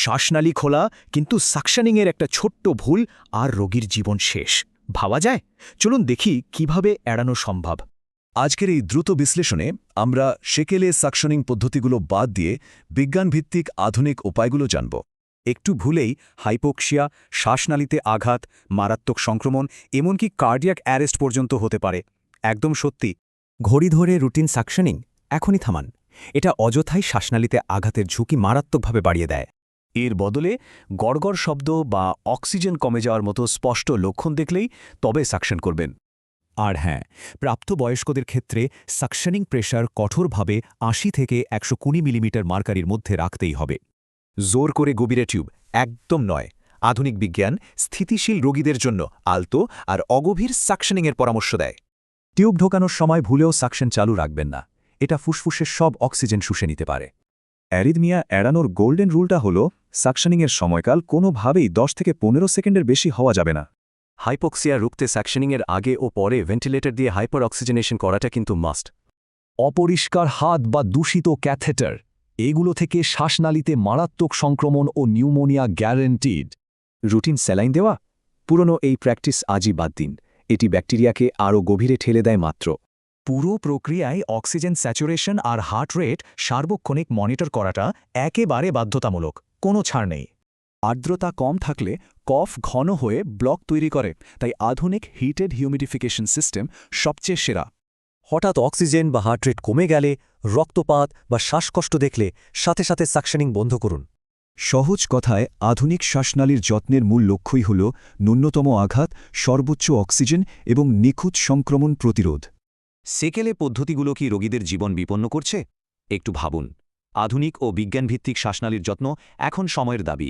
শ্বাসনালী খোলা, কিন্তু সাকশনিংয়ের একটা ছোট্ট ভুল আর রোগীর জীবন শেষ। ভাবা যায়? চলুন দেখি কিভাবে এড়ানো সম্ভব। আজকের এই দ্রুত বিশ্লেষণে আমরা সেকেলে সাকশনিং পদ্ধতিগুলো বাদ দিয়ে বিজ্ঞানভিত্তিক আধুনিক উপায়গুলো জানব। একটু ভুলেই হাইপোক্সিয়া, শ্বাসনালীতে আঘাত, মারাত্মক সংক্রমণ, এমনকি কার্ডিয়াক অ্যারেস্ট পর্যন্ত হতে পারে। একদম সত্যি। ঘড়ি ধরে রুটিন সাকশনিং এখনই থামান। এটা অযথাই শ্বাসনালীতে আঘাতের ঝুঁকি মারাত্মকভাবে বাড়িয়ে দেয়। এর বদলে গড়গড় শব্দ বা অক্সিজেন কমে যাওয়ার মতো স্পষ্ট লক্ষণ দেখলেই তবে সাকশন করবেন। আর হ্যাঁ, প্রাপ্তবয়স্কদের ক্ষেত্রে সাকশনিং প্রেশার কঠোরভাবে ৮০ থেকে ১২০ মিলিমিটার মার্কারির মধ্যে রাখতেই হবে। জোর করে গভীরে টিউব একদম নয়। আধুনিক বিজ্ঞান স্থিতিশীল রোগীদের জন্য আলতো আর অগভীর সাকশনিংয়ের পরামর্শ দেয়। টিউব ঢোকানোর সময় ভুলেও সাকশন চালু রাখবেন না। এটা ফুসফুসের সব অক্সিজেন শুষে নিতে পারে। অ্যারিদমিয়া এড়ানোর গোল্ডেন রুলটা হল সাকশনিংয়ের সময়কাল কোনোভাবেই ১০ থেকে ১৫ সেকেন্ডের বেশি হওয়া যাবে না। হাইপোক্সিয়া রুখতে সাকশনিংয়ের আগে ও পরে ভেন্টিলেটর দিয়ে হাইপার অক্সিজেনেশন করাটা কিন্তু মাস্ট। অপরিষ্কার হাত বা দূষিত ক্যাথেটার, এগুলো থেকে শ্বাসনালীতে মারাত্মক সংক্রমণ ও নিউমোনিয়া গ্যারেন্টিড। রুটিন স্যালাইন দেওয়া? পুরনো এই প্র্যাকটিস আজই বাদ দিন। এটি ব্যাকটেরিয়াকে আরও গভীরে ঠেলে দেয় মাত্র। পুরো প্রক্রিয়ায় অক্সিজেন স্যাচুরেশন আর হার্ট রেট সার্বক্ষণিক মনিটর করাটা একেবারে বাধ্যতামূলক, কোনো ছাড় নেই। আর্দ্রতা কম থাকলে কফ ঘন হয়ে ব্লক তৈরি করে, তাই আধুনিক হিটেড হিউমিডিফিকেশন সিস্টেম সবচেয়ে সেরা। হঠাৎ অক্সিজেন বা হার্ট রেট কমে গেলে, রক্তপাত বা শ্বাসকষ্ট দেখলে সাথে সাথে সাকশনিং বন্ধ করুন। সহজ কথায় আধুনিক শ্বাসনালীর যত্নের মূল লক্ষ্যই হল ন্যূনতম আঘাত, সর্বোচ্চ অক্সিজেন এবং নিখুঁত সংক্রমণ প্রতিরোধ। সেকেলে পদ্ধতিগুলো কি রোগীদের জীবন বিপন্ন করছে? একটু ভাবুন। আধুনিক ও বিজ্ঞানভিত্তিক শ্বাসনালীর যত্ন এখন সময়ের দাবি।